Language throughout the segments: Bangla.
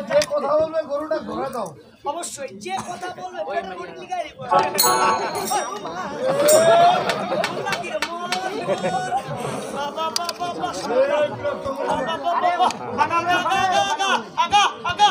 যে কথা বলবে গরুটা ঘোরা দাও। অবশ্যই যে কথা বলবে পেটের মধ্যে লিগাই দিব। বাবা বাবা আগা আগা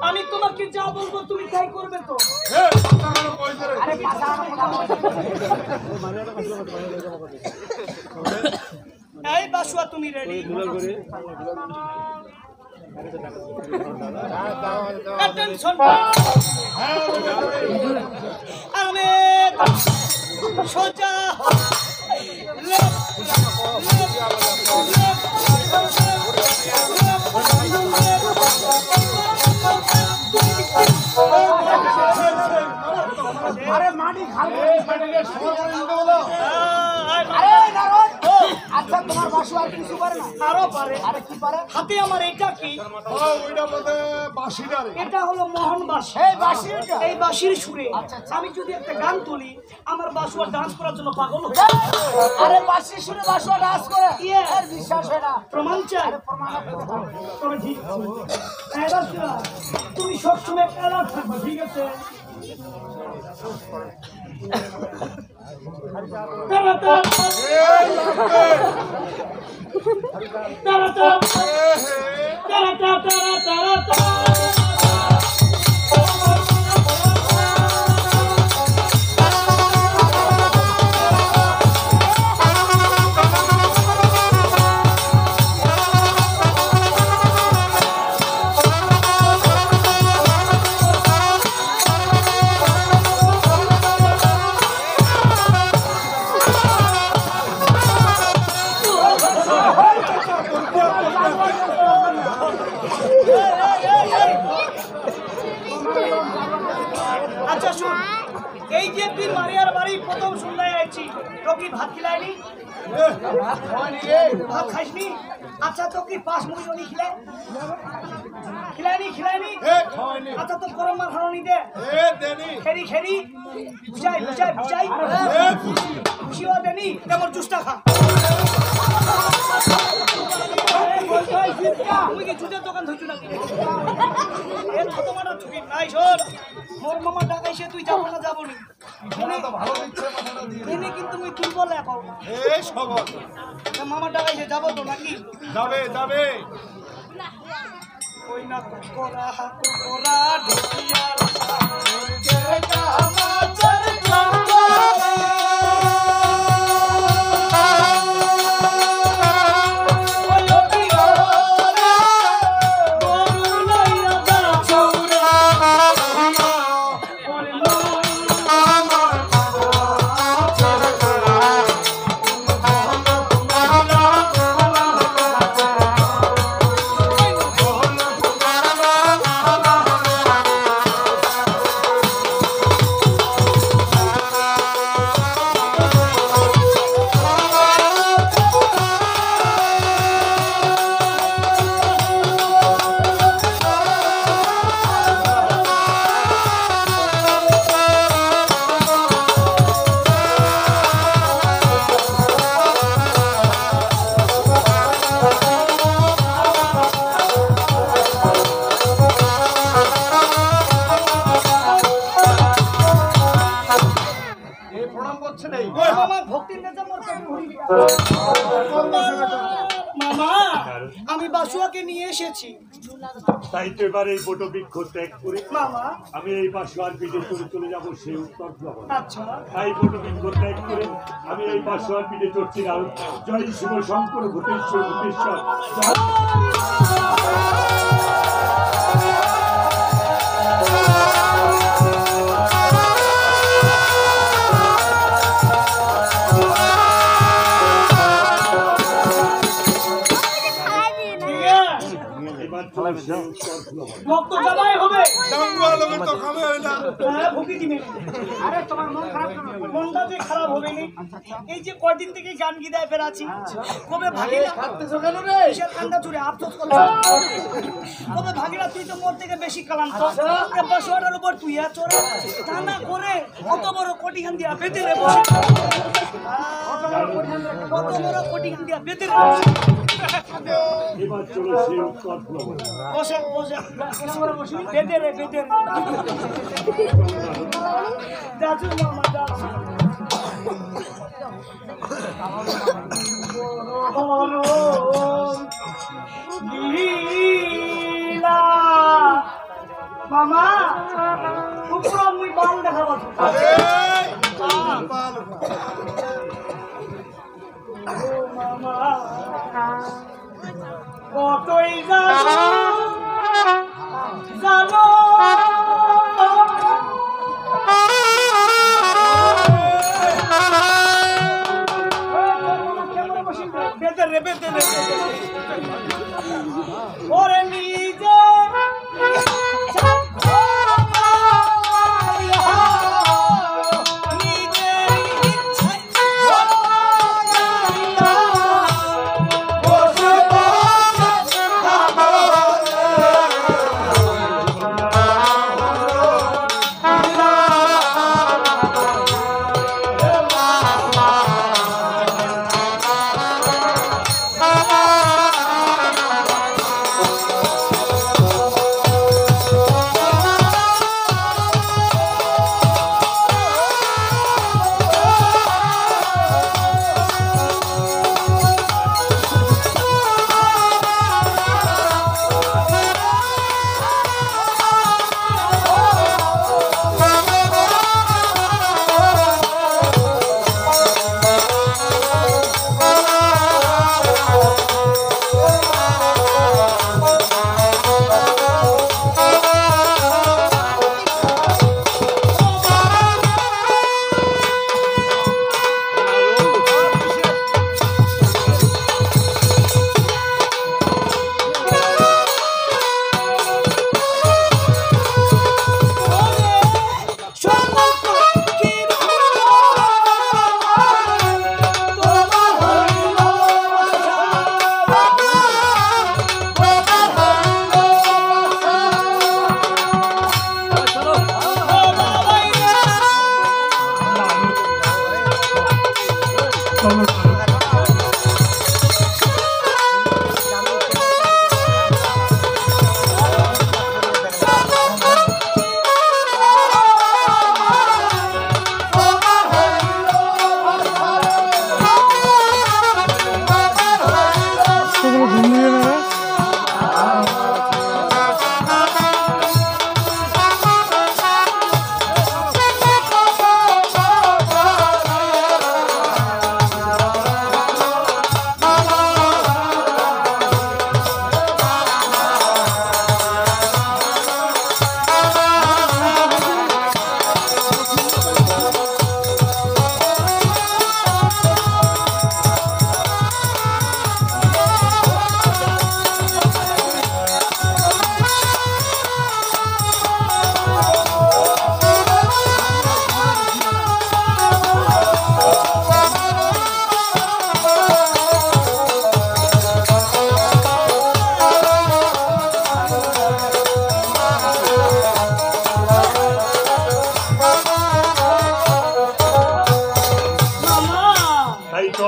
আমি তোমাকে যা বলবো তুমি তাই করবে তো? এই বাসুয়া তুমি রেডি? আমি সোজা আরে মাটি খাবে আচ্ছা তোমার বাসু আর কিছু পারে না? আরো পারে। আরে কি পারে? হাতে আমার এটা কি? ওইটা বলতে বাঁশিটা রে। এটা হলো মোহন বাঁশি। এই বাঁশি এটা? এই বাঁশির সুরে আচ্ছা। আমি যদি একটা গান তুলি আমার বাসুয়া ডান্স করার জন্য পাগল হয়ে আরে বাঁশির সুরে বাসু ডান্স করে? Yes. আর বিশ্বাস হয় না। প্রমাণ চাই? আরে প্রমাণ আছে। তবে ঠিক আছে। এই বাসুয়া, তুমি সবসময় অ্যালার্ট থাকবে, ঠিক আছে? তাড়াতাড়ি আচ্ছা শুন, এই যে তুই মারিয়ার বাড়ি প্রথম শুনলাই আইছি, তো কি ভাত খিলাইনি? ভাত খাইসনি? আচ্ছা তো কি পাঁচ মুড়ি খিলাই খিলাইনি? আচ্ছা তো গরম মার খাওয়ানি দে খেরি খেরি বুঝাই খুশিও দেনি তেমন চুষ্টা খা। তুমি কি জুতের দোকান ধরছো নাকি? এ ছোট মাটা ছুটি নাই। শোন, মোর মামা ডাকাইছে, তুই যাবো না? যাবো নি এনে কিন্তু তুমি দুর্বল এখন। মামা ডাকাইছে, যাবো তো নাকি? যাবে ওই না কোকোরা ঢেকিয়া আমি বাসুয়াকে নিয়ে এসেছি। তাই তো এবার এই বট বৃক্ষ ত্যাগ করে মামা আমি এই বাসুয়ার পিঠে চলে যাবো সেই উত্তর যাবো। আচ্ছা তাই বট বৃক্ষ ত্যাগ করে আমি এই বাসুয়ার পিঠে চড়ছিলাম। জয় শিব শঙ্কর ভূতেশ্বর ভূতেশ্বর। রক্ত জমাই হবে। জঙ্গল তো খাবে না। হ্যাঁ, ভুকি দিবে। আরে তোমার মন খারাপ কেন? মনটা যে খারাপ হবে না। এই যে কয়দিন থেকে গান গিদায় ফেরাছি, কবে ভাগিনা খাচ্তেছো কেন রে? কিসের কান্ডা চুরে আফসোস করছো? কবে ভাগিনা তুই তো মোর থেকে বেশি কালান্ত। এ বসওয়াটার উপর তুই চোরে টানা করে কত বড় কোটিখান দিয়া বেঁধে রে বসে। কত বড় কোটিখান দিয়া বেঁধে রে বসে। এবার চলো সেই উৎকট লবণ। বসে বসে বসে বেঁধে রে বেঁধে রে। যাচু মামা যাচু। লীলা মামা উপর মুই বাল দেখাবো। মামা কতই জানো জানো বেঁধে রে বেঁধে রে ওরে নিজে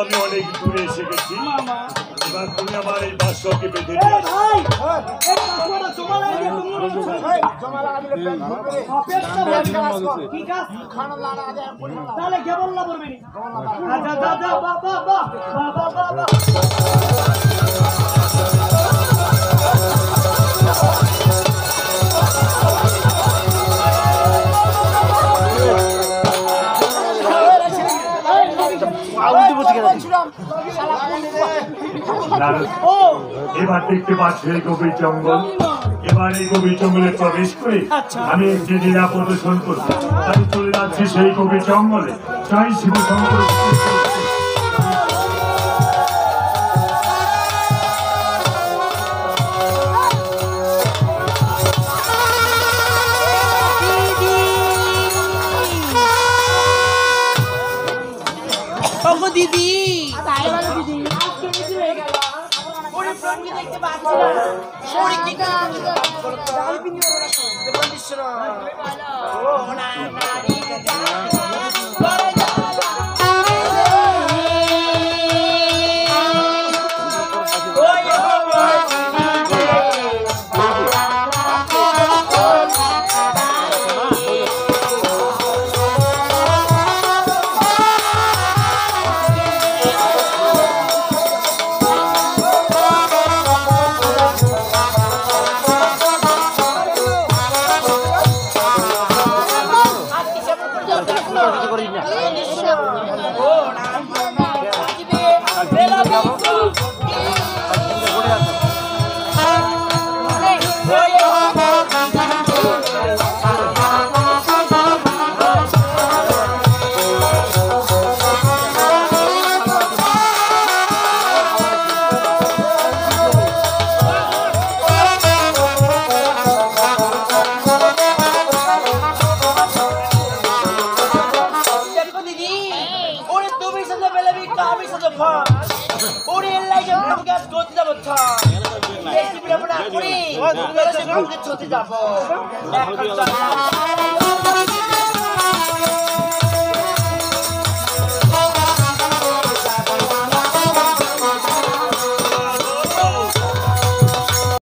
আমি অনেক দূরে এসে গেছি। এবার তুমি আমার এই বাসকে বেঁধে এ ভাই এই কাকুরা জমা লাগে জমা লাগা দিলে পেট ভরবে রে। অপেক্ষা ভাই ঠিক আছে খানা লাগা যায় পড়বে না। তাহলে কেবল না পড়বে নি আচ্ছা যা যা বা বা বা বা বা বা এবার দেখতে পাচ্ছি এই গভীর জঙ্গল। এবার এই গভীর জঙ্গলে প্রবেশ করে আমি একটি লীলা প্রদর্শন করব। আমি চলে যাচ্ছি সেই গভীর জঙ্গলে। জয় শিব শঙ্কর। দিদি দিদি আজকে বেশি হয়ে গেল ওরে প্রণকে দেখতে পাচ্ছি না সরি কি ডাল পিনি ওরা দেবন দিছ না ও না নারী Oke,